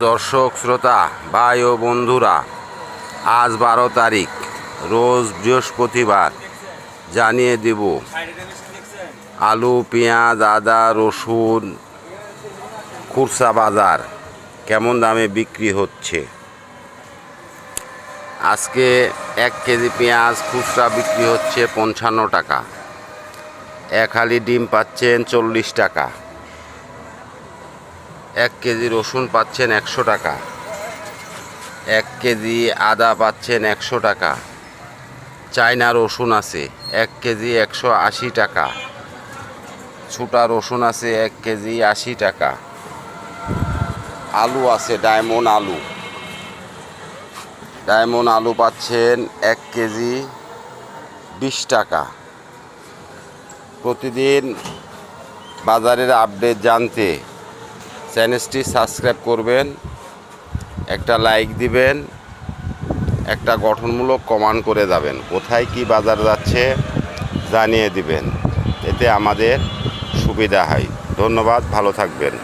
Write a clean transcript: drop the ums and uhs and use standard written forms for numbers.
দর্শক শ্রোতা ভাই ও বন্ধুরা, আজ 12 তারিখ, রোজ বৃহস্পতিবার। জানিয়ে দেব আলু, পেঁয়াজ, আদা, রসুন খুচরা বাজার কেমন দামে বিক্রি হচ্ছে। আজকে 1 কেজি পেঁয়াজ খুচরা বিক্রি হচ্ছে 55 টাকা। 1 হালি ডিম পাচ্ছেন 40 টাকা। 1 কেজি রসুন পাচ্ছেন 100 টাকা। 1 কেজি আদা পাচ্ছেন 100 টাকা। চায়না রসুন আছে 1 কেজি 180 টাকা। ছোটা রসুন আছে 1 কেজি 80 টাকা। আলু আছে ডায়মন্ড আলু। ডায়মন্ড আলু পাচ্ছেন 1 কেজি 20 টাকা। প্রতিদিন বাজারের আপডেট জানতে চ্যানেলটি সাবস্ক্রাইব করবেন, একটা লাইক দিবেন, একটা গঠনমূলক কমেন্ট করে যাবেন। কোথায় কি বাজার যাচ্ছে জানিয়ে দিবেন, এতে আমাদের সুবিধা হয়। ধন্যবাদ, ভালো থাকবেন।